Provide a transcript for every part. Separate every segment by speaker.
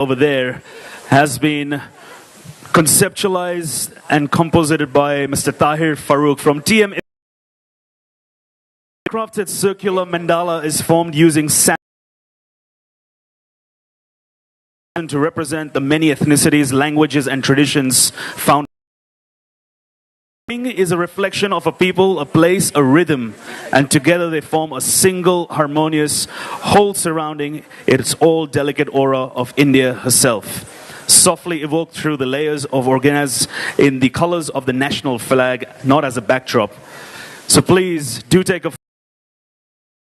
Speaker 1: over there has been conceptualized and composited by Mr. Tahir Farouk from TM. The crafted circular mandala is formed using sand to represent the many ethnicities, languages, and traditions found. Is a reflection of a people, a place, a rhythm, and together they form a single harmonious whole surrounding its all delicate aura of India herself, softly evoked through the layers of organelles in the colors of the national flag, not as a backdrop. So please do take a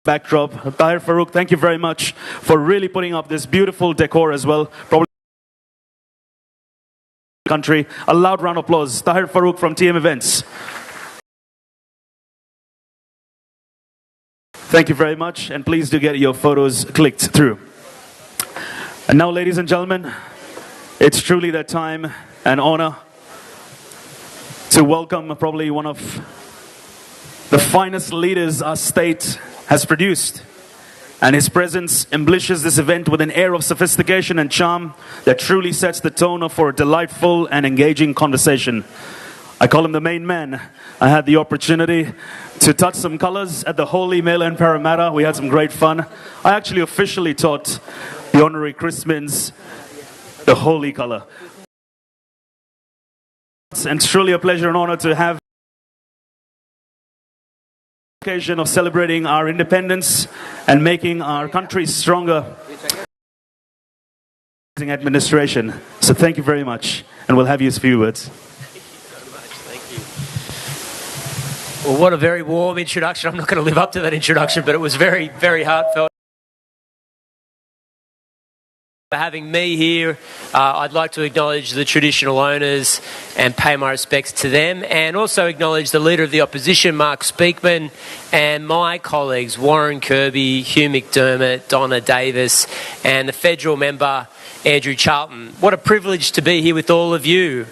Speaker 1: backdrop. Tahir Farouk, thank you very much for really putting up this beautiful decor as well. Probably country. A loud round of applause. Tahir Farouk from TM Events. Thank you very much, and please do get your photos clicked through. And now, ladies and gentlemen, it's truly that time and honor to welcome probably one of the finest leaders our state has produced. And his presence embellishes this event with an air of sophistication and charm that truly sets the tone for a delightful and engaging conversation. I call him the main man. I had the opportunity to touch some colors at the Holy Mela in Parramatta. We had some great fun. I actually officially taught the honorary Christmans the holy color. And it's truly a pleasure and honor to have occasion of celebrating our independence and making our country stronger. Administration. So thank you very much, and we'll have you a few words.
Speaker 2: Thank you. Well, what a very warm introduction. I'm not going to live up to that introduction, but it was very, very heartfelt. For having me here, I'd like to acknowledge the traditional owners and pay my respects to them, and also acknowledge the Leader of the Opposition, Mark Speakman, and my colleagues, Warren Kirby, Hugh McDermott, Donna Davis, and the federal member, Andrew Charlton. What a privilege to be here with all of you.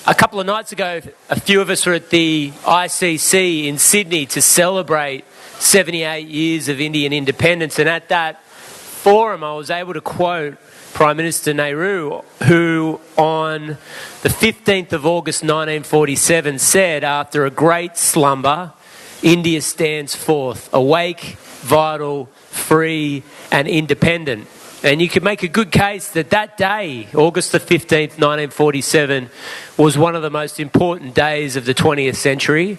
Speaker 2: A couple of nights ago, a few of us were at the ICC in Sydney to celebrate 78 years of Indian independence, and at that forum, I was able to quote Prime Minister Nehru, who on the 15th of August 1947 said, "After a great slumber, India stands forth, awake, vital, free and independent." And you could make a good case that that day, August the 15th, 1947, was one of the most important days of the 20th century.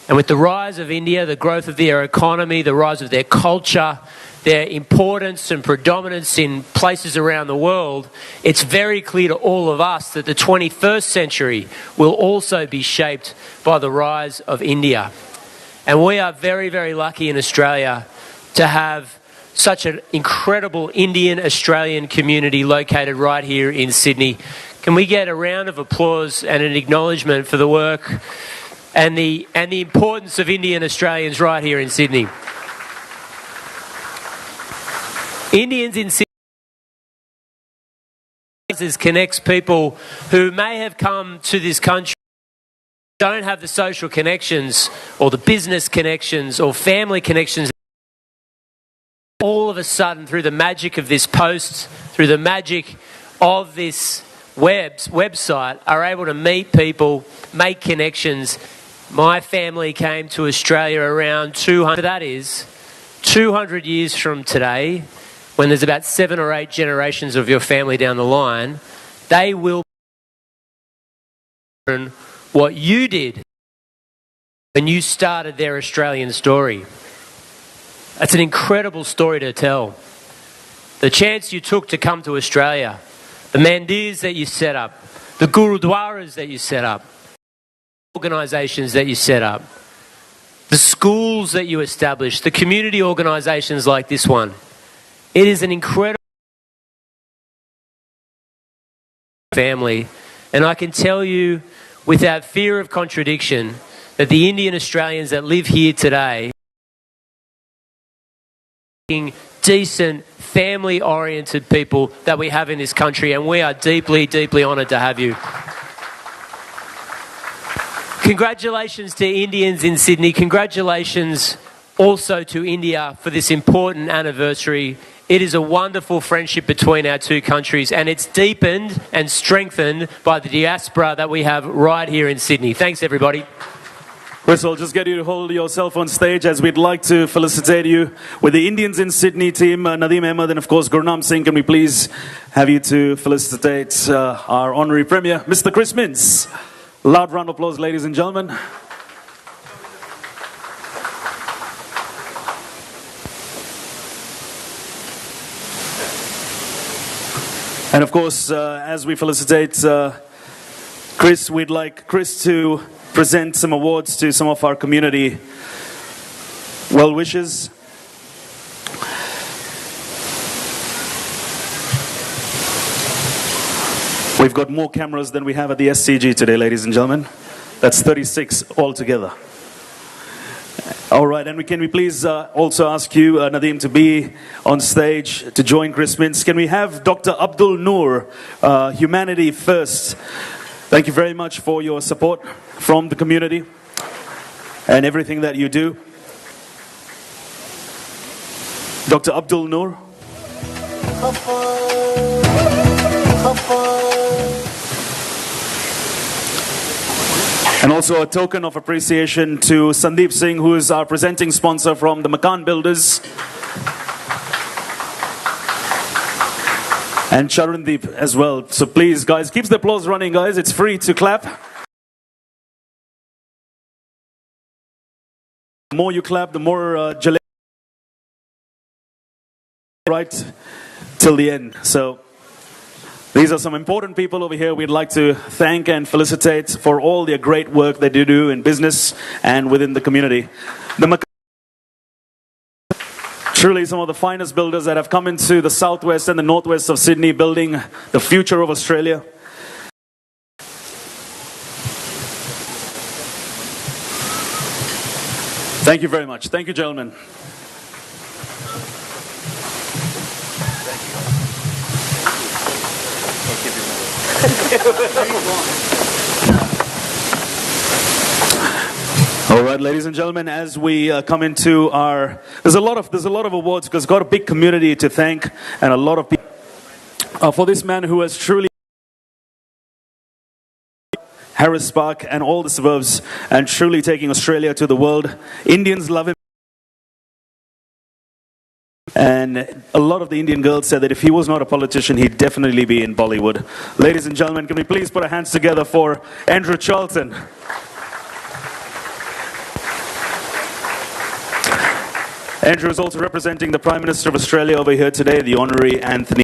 Speaker 2: And with the rise of India, the growth of their economy, the rise of their culture, their importance and predominance in places around the world, it's very clear to all of us that the 21st century will also be shaped by the rise of India. And we are very, very lucky in Australia to have such an incredible Indian-Australian community located right here in Sydney. Can we get a round of applause and an acknowledgement for the work and the importance of Indian Australians right here in Sydney? Indians in Sydney connects people who may have come to this country, don't have the social connections or the business connections or family connections. All of a sudden, through the magic of this post, through the magic of this website, are able to meet people, make connections. My family came to Australia around 200. That is 200 years from today. When there's about 7 or 8 generations of your family down the line, they will learn what you did when you started their Australian story. That's an incredible story to tell. The chance you took to come to Australia, the mandirs that you set up, the gurudwaras that you set up, organisations that you set up, the schools that you established, the community organisations like this one. It is an incredible family, and I can tell you without fear of contradiction that the Indian Australians that live here today are decent, family-oriented people that we have in this country, and we are deeply, deeply honoured to have you. Congratulations to Indians in Sydney. Congratulations also to India for this important anniversary. It is a wonderful friendship between our two countries, and it's deepened and strengthened by the diaspora that we have right here in Sydney. Thanks, everybody.
Speaker 1: Chris, I'll just get you to hold yourself on stage as we'd like to felicitate you with the Indians in Sydney team, Nadeem Ahmed and of course Gurnam Singh. Can we please have you to felicitate our honorary premier, Mr. Chris Mintz. Loud round of applause, ladies and gentlemen. And of course, as we felicitate Chris, we'd like Chris to present some awards to some of our community well-wishers. We've got more cameras than we have at the SCG today, ladies and gentlemen. That's 36 altogether. All right, and can we please also ask you, Nadeem, to be on stage to join Chris Mintz. Can we have Dr. Abdul Noor, Humanity First. Thank you very much for your support from the community and everything that you do. Dr. Abdul Noor. And also a token of appreciation to Sandeep Singh, who is our presenting sponsor from the Makan Builders. And Charandeep as well. So please, guys, keep the applause running, guys. It's free to clap. The more you clap, the more right till the end. So these are some important people over here we'd like to thank and felicitate for all their great work that they do in business and within the community. Truly some of the finest builders that have come into the southwest and the northwest of Sydney, building the future of Australia. Thank you very much. Thank you, gentlemen. All right, ladies and gentlemen, as we come into our, there's a lot of awards because we've got a big community to thank and a lot of people for this man who has truly Harris Park and all the suburbs and truly taking Australia to the world. Indians love him. And a lot of the Indian girls said that if he was not a politician, he'd definitely be in Bollywood. Ladies and gentlemen, can we please put our hands together for Andrew Charlton. Andrew is also representing the Prime Minister of Australia over here today, the Honorary Anthony.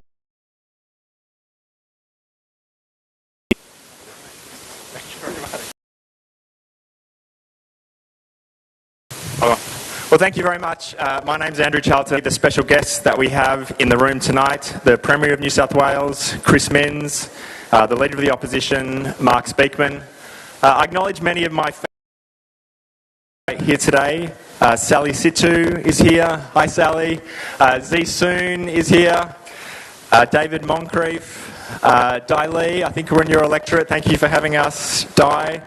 Speaker 3: Well, thank you very much. My name's Andrew Charlton. The special guests that we have in the room tonight, the Premier of New South Wales, Chris Mintz, the Leader of the Opposition, Mark Speakman. I acknowledge many of my family here today. Sally Situ is here. Hi, Sally. Z Soon is here. David Moncrief. Di Lee, I think we're in your electorate. Thank you for having us, Di.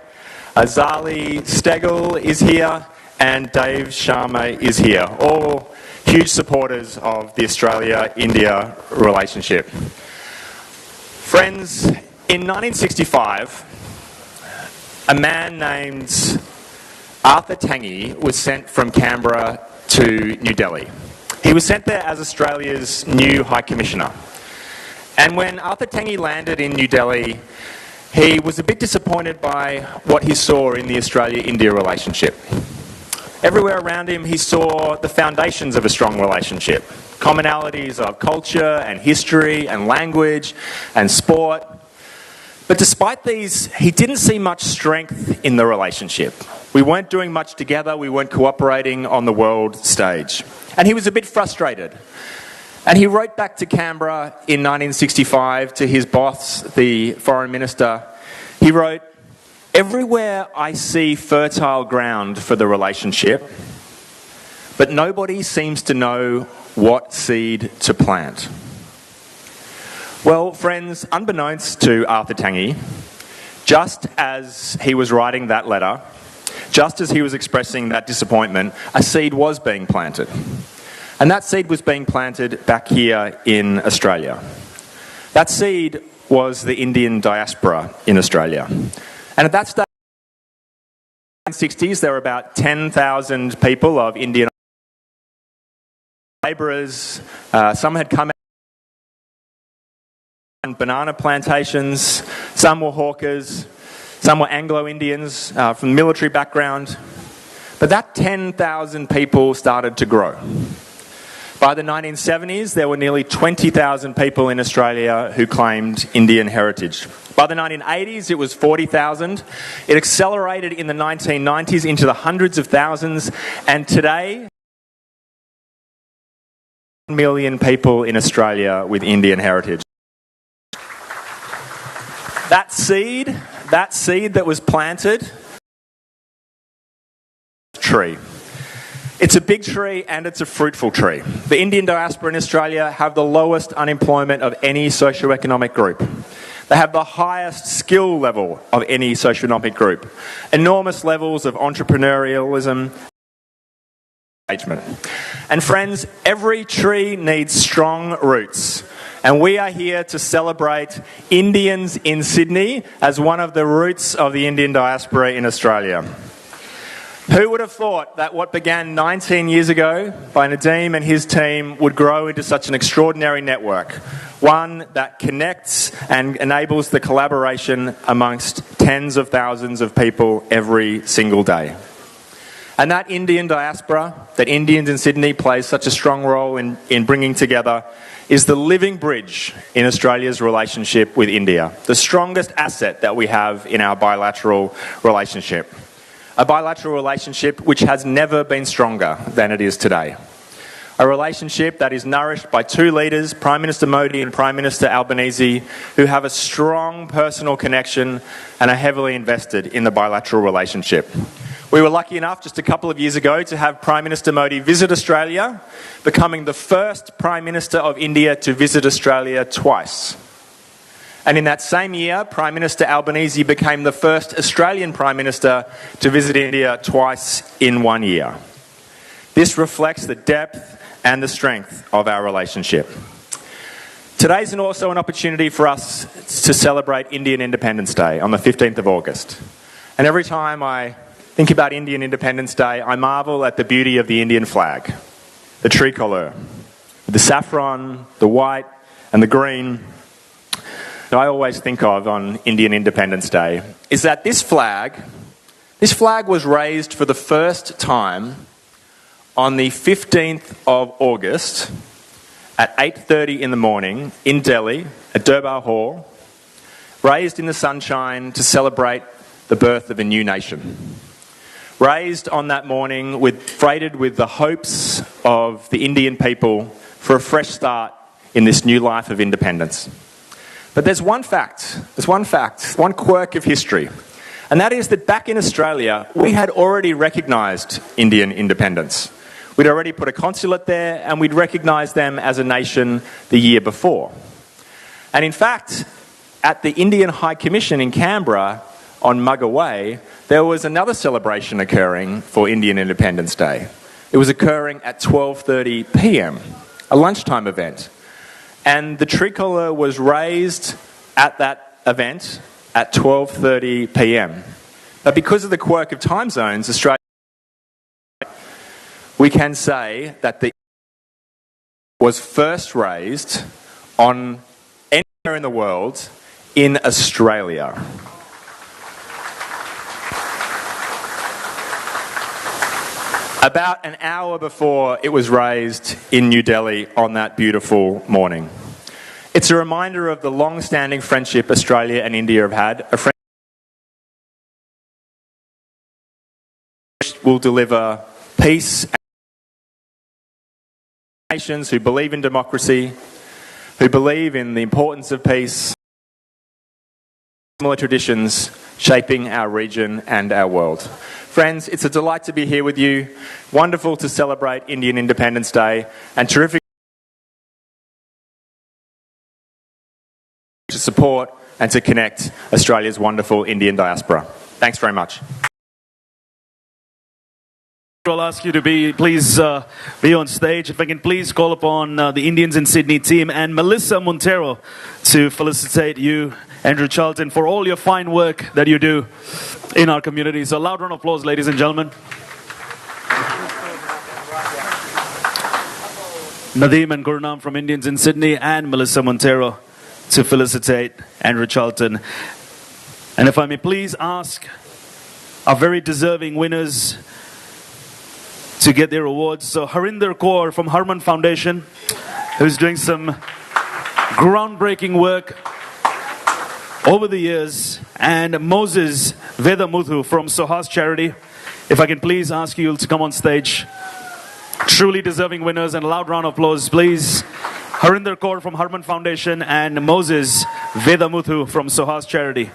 Speaker 3: Zali Stegel is here. And Dave Sharma is here. All huge supporters of the Australia-India relationship. Friends, in 1965, a man named Arthur Tangi was sent from Canberra to New Delhi. He was sent there as Australia's new High Commissioner. And when Arthur Tangi landed in New Delhi, he was a bit disappointed by what he saw in the Australia-India relationship. Everywhere around him, he saw the foundations of a strong relationship. Commonalities of culture and history and language and sport. But despite these, he didn't see much strength in the relationship. We weren't doing much together. We weren't cooperating on the world stage. And he was a bit frustrated. And he wrote back to Canberra in 1965 to his boss, the Foreign Minister. He wrote, "Everywhere I see fertile ground for the relationship, but nobody seems to know what seed to plant." Well, friends, unbeknownst to Arthur Tangi, just as he was writing that letter, just as he was expressing that disappointment, a seed was being planted. And that seed was being planted back here in Australia. That seed was the Indian diaspora in Australia. And at that stage, in the 1960s, there were about 10,000 people of Indian labourers. Some had come out on banana plantations, some were hawkers, some were Anglo-Indians from military background. But that 10,000 people started to grow. By the 1970s, there were nearly 20,000 people in Australia who claimed Indian heritage. By the 1980s, it was 40,000. It accelerated in the 1990s into the hundreds of thousands. And today, 1 million people in Australia with Indian heritage. That seed that was planted, tree. It's a big tree and it's a fruitful tree. The Indian diaspora in Australia have the lowest unemployment of any socioeconomic group. They have the highest skill level of any socioeconomic group. Enormous levels of entrepreneurialism, engagement. And friends, every tree needs strong roots. And we are here to celebrate Indians in Sydney as one of the roots of the Indian diaspora in Australia. Who would have thought that what began 19 years ago by Nadeem and his team would grow into such an extraordinary network? One that connects and enables the collaboration amongst tens of thousands of people every single day. And that Indian diaspora, that Indians in Sydney plays such a strong role in bringing together, is the living bridge in Australia's relationship with India, the strongest asset that we have in our bilateral relationship. A bilateral relationship which has never been stronger than it is today. A relationship that is nourished by two leaders, Prime Minister Modi and Prime Minister Albanese, who have a strong personal connection and are heavily invested in the bilateral relationship. We were lucky enough just a couple of years ago to have Prime Minister Modi visit Australia, becoming the first Prime Minister of India to visit Australia twice. And in that same year, Prime Minister Albanese became the first Australian Prime Minister to visit India twice in 1 year. This reflects the depth and the strength of our relationship. Today's also an opportunity for us to celebrate Indian Independence Day on the 15th of August. And every time I think about Indian Independence Day, I marvel at the beauty of the Indian flag, the tricolour, the saffron, the white and the green. I always think of on Indian Independence Day is that this flag was raised for the first time on the 15th of August at 8:30 in the morning in Delhi at Durbar Hall, raised in the sunshine to celebrate the birth of a new nation. Raised on that morning freighted with the hopes of the Indian people for a fresh start in this new life of independence. But there's one quirk of history, and that is that back in Australia, we had already recognised Indian independence. We'd already put a consulate there, and we'd recognised them as a nation the year before. And in fact, at the Indian High Commission in Canberra on Mugga Way, there was another celebration occurring for Indian Independence Day. It was occurring at 12:30 p.m, a lunchtime event. And the tricolour was raised at that event at 12:30 p.m. But because of the quirk of time zones, Australia, we can say that the was first raised on anywhere in the world in Australia. About an hour before it was raised in New Delhi on that beautiful morning. It's a reminder of the long-standing friendship Australia and India have had, a friendship which will deliver peace and nations who believe in democracy, who believe in the importance of peace, similar traditions shaping our region and our world. Friends, it's a delight to be here with you. Wonderful to celebrate Indian Independence Day, and terrific to support and to connect Australia's wonderful Indian diaspora. Thanks very much.
Speaker 1: I'll ask you to please be on stage. If I can please call upon the Indians in Sydney team and Melissa Montero to felicitate you, Andrew Charlton, for all your fine work that you do in our community. So a loud round of applause, ladies and gentlemen. Nadeem and Gurnam from Indians in Sydney and Melissa Montero to felicitate Andrew Charlton. And if I may please ask our very deserving winners to get their awards. So Harinder Kaur from Harman Foundation, who's doing some groundbreaking work over the years, and Moses Vedamuthu from Sohas Charity. If I can please ask you to come on stage. Truly deserving winners, and a loud round of applause, please. Harinder Kaur from Harman Foundation and Moses Vedamuthu from Sohas Charity.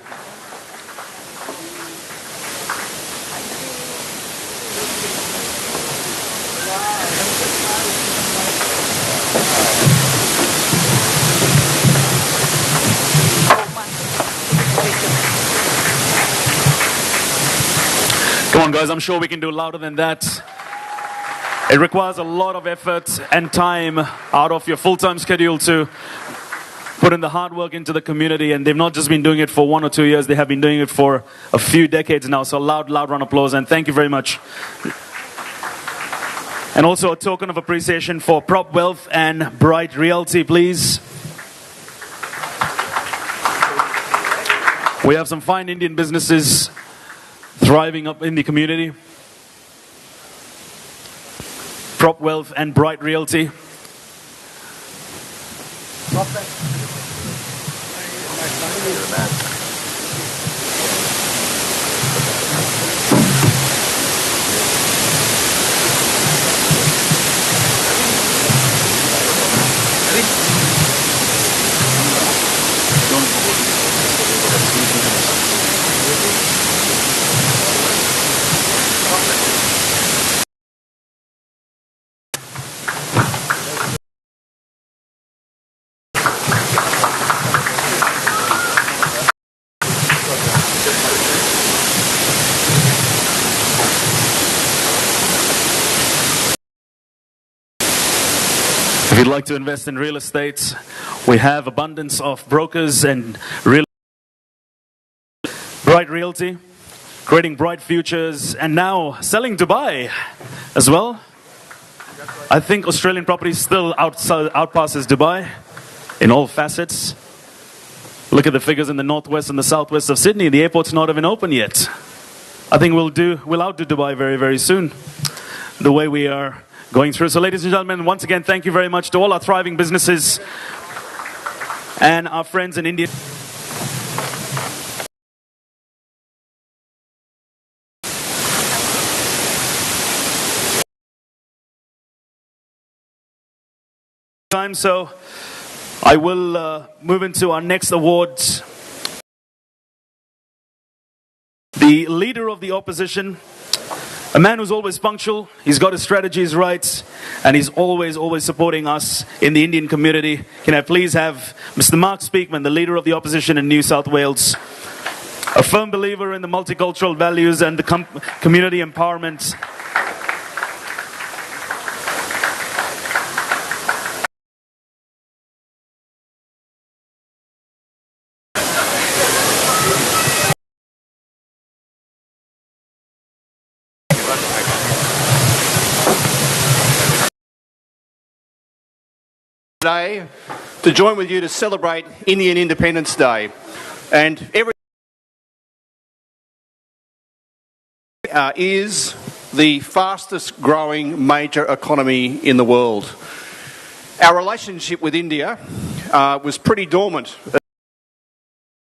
Speaker 1: Come on, guys, I'm sure we can do louder than that. It requires a lot of effort and time out of your full-time schedule to put in the hard work into the community, and they've not just been doing it for 1 or 2 years, they have been doing it for a few decades now. So loud round of applause, and thank you very much. And also a token of appreciation for Prop Wealth and Bright Realty, please. We have some fine Indian businesses thriving up in the community. Prop Wealth and Bright Realty. If you'd like to invest in real estate, we have abundance of brokers and Bright Realty, creating bright futures, and now selling Dubai as well. I think Australian property still outpasses Dubai in all facets. Look at the figures in the northwest and the southwest of Sydney. The airport's not even open yet. I think we'll outdo Dubai very, very soon, the way we are going through. So ladies and gentlemen, once again, thank you very much to all our thriving businesses and our friends in India. So I will move into our next awards. The Leader of the Opposition. A man who's always punctual, he's got his strategies right, and he's always supporting us in the Indian community. Can I please have Mr. Mark Speakman, the Leader of the Opposition in New South Wales, a firm believer in the multicultural values and the community empowerment.
Speaker 4: Today to join with you to celebrate Indian Independence Day, and every is the fastest growing major economy in the world. Our relationship with India was pretty dormant,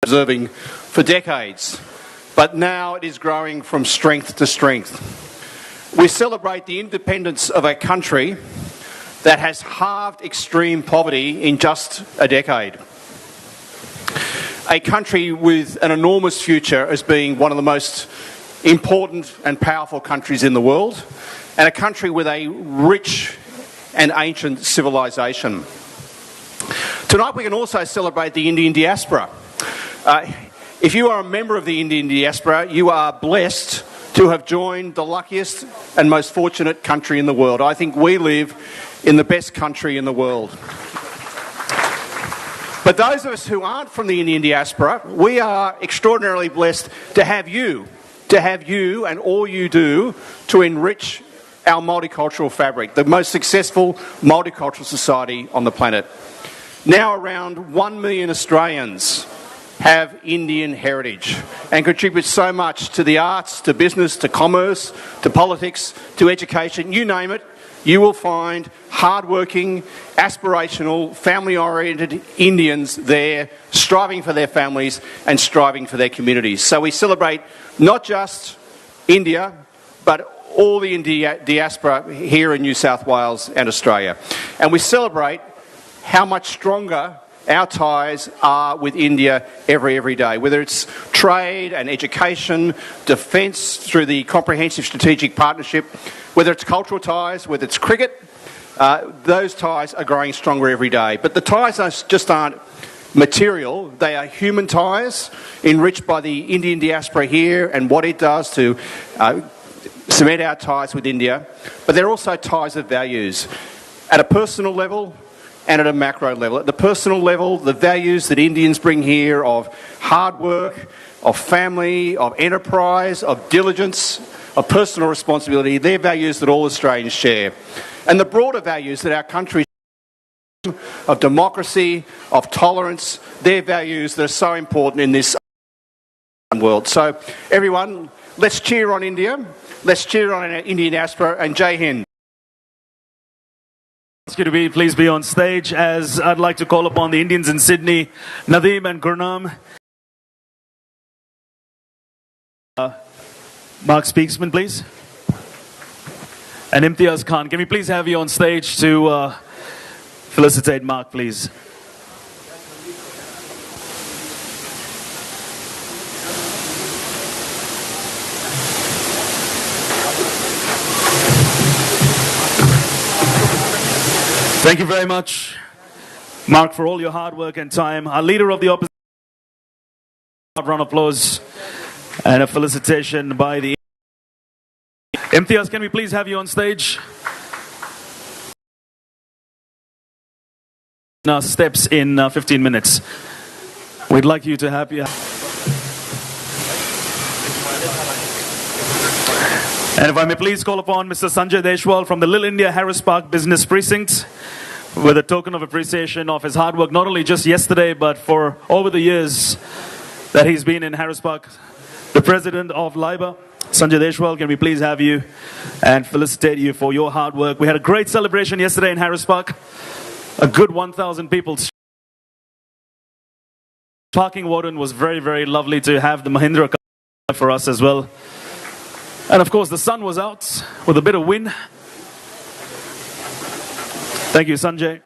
Speaker 4: observing for decades, but now it is growing from strength to strength. We celebrate the independence of a country that has halved extreme poverty in just a decade. A country with an enormous future as being one of the most important and powerful countries in the world, and a country with a rich and ancient civilization. Tonight we can also celebrate the Indian diaspora. If you are a member of the Indian diaspora, you are blessed to have joined the luckiest and most fortunate country in the world. I think we live in the best country in the world. But those of us who aren't from the Indian diaspora, we are extraordinarily blessed to have you and all you do to enrich our multicultural fabric, the most successful multicultural society on the planet. Now around 1 million Australians have Indian heritage and contribute so much to the arts, to business, to commerce, to politics, to education, you name it. You will find hardworking, aspirational, family-oriented Indians there, striving for their families and striving for their communities. So we celebrate not just India, but all the Indian diaspora here in New South Wales and Australia. And we celebrate how much stronger our ties are with India every day, whether it's trade and education, defence through the Comprehensive Strategic Partnership, whether it's cultural ties, whether it's cricket, those ties are growing stronger every day. But the ties just aren't material, they are human ties enriched by the Indian diaspora here and what it does to cement our ties with India, but they're also ties of values at a personal level and at a macro level. At the personal level, the values that Indians bring here of hard work, of family, of enterprise, of diligence, of personal responsibility, they're values that all Australians share. And the broader values that our country of democracy, of tolerance, they're values that are so important in this world. So everyone, let's cheer on India. Let's cheer on our Indian diaspora, and Jai Hind.
Speaker 1: Ask you to please be on stage, as I'd like to call upon the Indians in Sydney, Nadeem and Gurnam. Mark Speaksman, please. And Imtiaz Khan. Can we please have you on stage to felicitate Mark, please? Thank you very much, Mark, for all your hard work and time. Our leader of the opposition, a round of applause and a felicitation by the Imtiaz. Can we please have you on stage? Now steps in 15 minutes. We'd like you to have you. And if I may please call upon Mr. Sanjay Deshwal from the Little India Harris Park Business Precinct with a token of appreciation of his hard work, not only just yesterday, but for over the years that he's been in Harris Park. The president of LIBA, Sanjay Deshwal, can we please have you and felicitate you for your hard work. We had a great celebration yesterday in Harris Park. A good 1,000 people. Parking warden was very lovely to have the Mahindra for us as well. And of course the sun was out with a bit of wind. Thank you, Sanjay.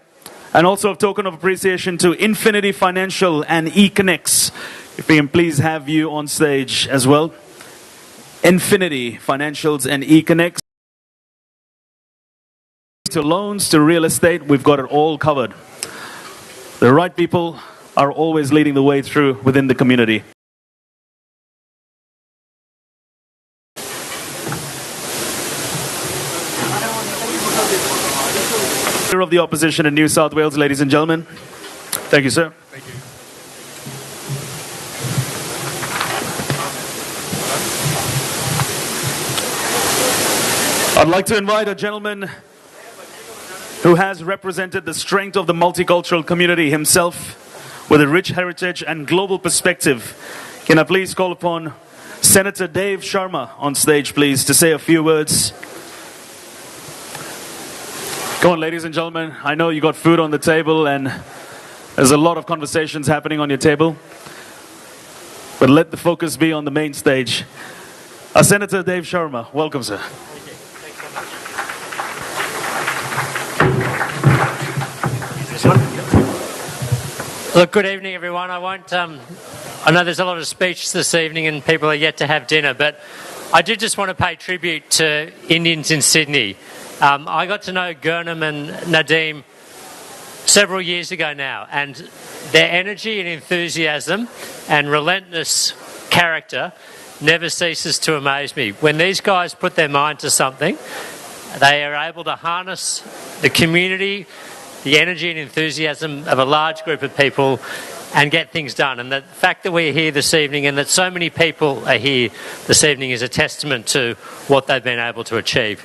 Speaker 1: And also a token of appreciation to Infinity Financial and eConnects. If we can please have you on stage as well. Infinity Financials and eConnects. To loans, to real estate, we've got it all covered. The right people are always leading the way through within the community. Leader of the opposition in New South Wales, ladies and gentlemen. Thank you, sir.
Speaker 5: Thank you.
Speaker 1: I'd like to invite a gentleman who has represented the strength of the multicultural community himself with a rich heritage and global perspective. Can I please call upon Senator Dave Sharma on stage, please, to say a few words. Come on, ladies and gentlemen. I know you got food on the table and there's a lot of conversations happening on your table. But let the focus be on the main stage. Senator Dave Sharma, welcome, sir.
Speaker 5: Look, good evening, everyone. I know there's a lot of speeches this evening and people are yet to have dinner, but I did just want to pay tribute to Indians in Sydney. I got to know Gurnam and Nadeem several years ago now, and their energy and enthusiasm and relentless character never ceases to amaze me. When these guys put their mind to something, they are able to harness the community, the energy and enthusiasm of a large group of people and get things done. And the fact that we're here this evening and that so many people are here this evening is a testament to what they've been able to achieve.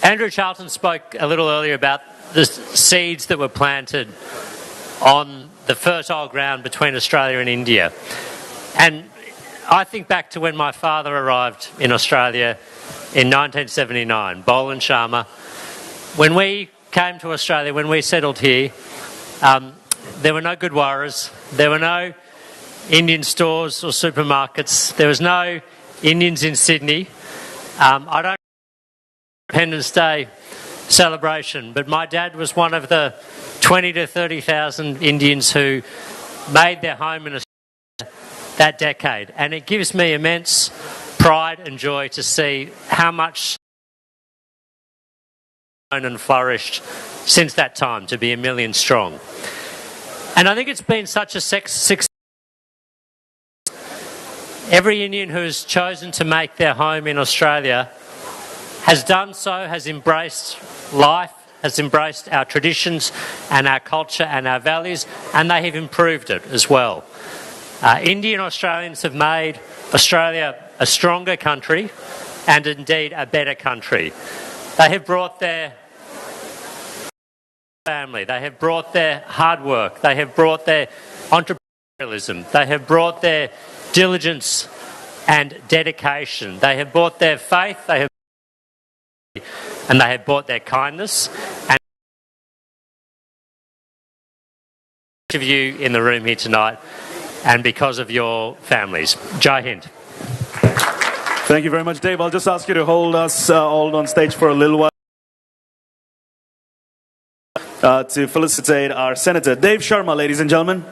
Speaker 5: Andrew Charlton spoke a little earlier about the seeds that were planted on the fertile ground between Australia and India. And I think back to when my father arrived in Australia in 1979, Bolan Sharma. When we came to Australia, when we settled here, there were no Gurdwaras, there were no Indian stores or supermarkets, there was no Indians in Sydney. I don't Independence Day celebration, but my dad was one of the 20 to 30,000 Indians who made their home in Australia that decade, and it gives me immense pride and joy to see how much grown and flourished since that time to be 1 million strong. And I think it's been such a success. Every Indian who has chosen to make their home in Australia has done so, has embraced life, has embraced our traditions and our culture and our values, and they have improved it as well. Indian Australians have made Australia a stronger country and indeed a better country. They have brought their family, they have brought their hard work, they have brought their entrepreneurialism, they have brought their diligence and dedication, they have brought their faith, and they have brought their kindness. And each of you in the room here tonight, and because of your families. Jai Hind.
Speaker 1: Thank you very much, Dave. I'll just ask you to hold us all on stage for a little while to felicitate our Senator Dave Sharma, ladies and gentlemen.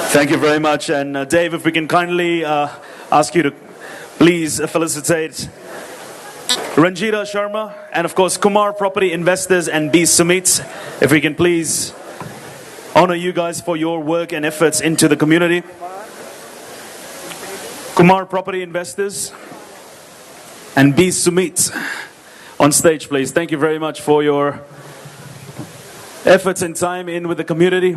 Speaker 1: Thank you very much. And Dave, if we can kindly ask you to please felicitate Ranjita Sharma and of course Kumar Property Investors and B. Sumit. If we can please honor you guys for your work and efforts into the community. Kumar Property Investors and B. Sumit on stage, please. Thank you very much for your efforts and time in with the community.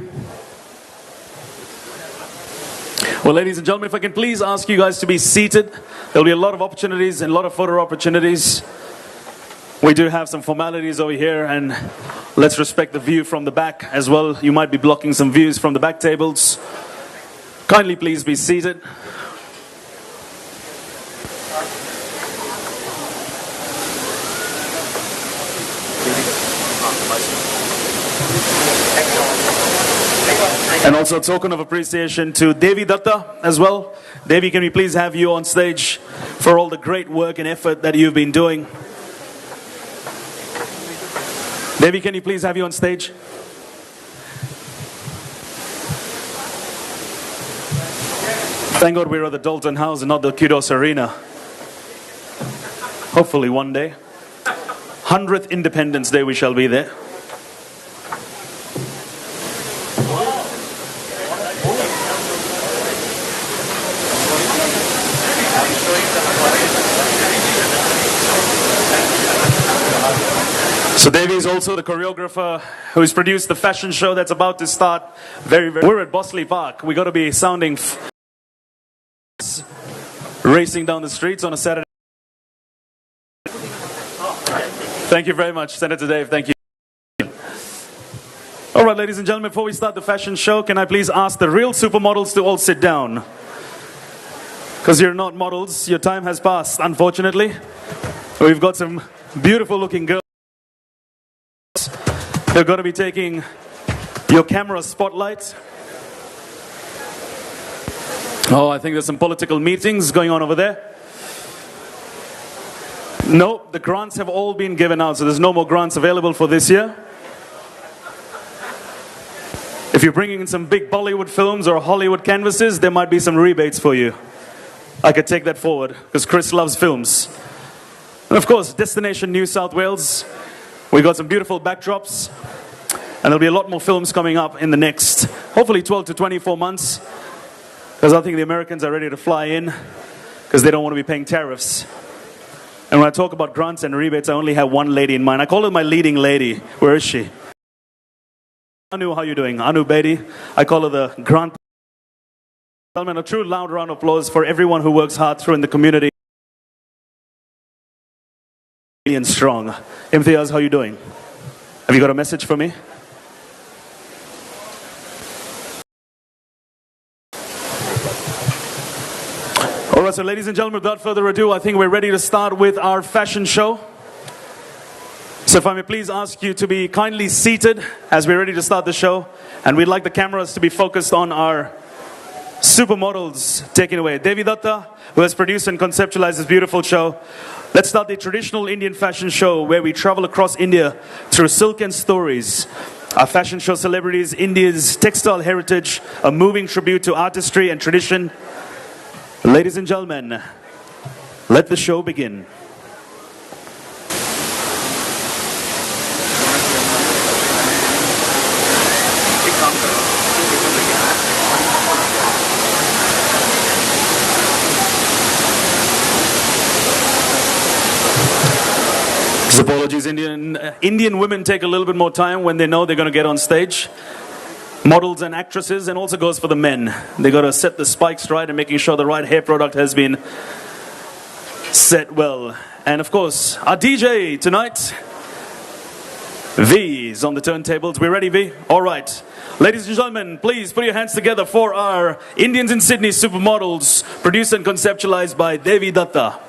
Speaker 1: Well, ladies and gentlemen, if I can please ask you guys to be seated. There'll be a lot of opportunities and a lot of photo opportunities. We do have some formalities over here, and let's respect the view from the back as well. You might be blocking some views from the back tables. Kindly please be seated. And also a token of appreciation to Devi Datta as well. Devi, can we please have you on stage for all the great work and effort that you've been doing? Devi, can you please have you on stage? Thank God we're at the Doltone House and not the Kudos Arena. Hopefully one day. 100th Independence Day we shall be there. So Devi is also the choreographer who's produced the fashion show that's about to start We're at Bossley Park. We got to be sounding racing down the streets on a Saturday. Thank you very much, Senator Dave. Thank you. All right, ladies and gentlemen, before we start the fashion show, can I please ask the real supermodels to all sit down? Because you're not models. Your time has passed, unfortunately. We've got some beautiful looking girls. They're going to be taking your camera spotlight. Oh, I think there's some political meetings going on over there. No, the grants have all been given out, so there's no more grants available for this year. If you're bringing in some big Bollywood films or Hollywood canvases, there might be some rebates for you. I could take that forward, because Chris loves films. And of course, Destination New South Wales. We got some beautiful backdrops. And there'll be a lot more films coming up in the next, hopefully 12 to 24 months. Because I think the Americans are ready to fly in, because they don't want to be paying tariffs. And when I talk about grants and rebates, I only have one lady in mind. I call her my leading lady. Where is she? Anu, how you doing? Anu Bedi. I call her the grant. Gentlemen, a true loud round of applause for everyone who works hard through in the community. And strong. Imtiaz, how you doing? Have you got a message for me? All right, so ladies and gentlemen, without further ado, I think we're ready to start with our fashion show. So if I may please ask you to be kindly seated as we're ready to start the show. And we'd like the cameras to be focused on our supermodels taking away. Devi Datta, who has produced and conceptualized this beautiful show. Let's start the traditional Indian fashion show where we travel across India through silk and stories. Our fashion show celebrities India's textile heritage, a moving tribute to artistry and tradition. Ladies and gentlemen, let the show begin. Apologies, Indian women take a little bit more time when they know they're going to get on stage. Models and actresses, and also goes for the men. They got to set the spikes right and making sure the right hair product has been set well. And of course, our DJ tonight, V, is on the turntables. We're ready, V? All right. Ladies and gentlemen, please put your hands together for our Indians in Sydney supermodels, produced and conceptualized by Devi Datta.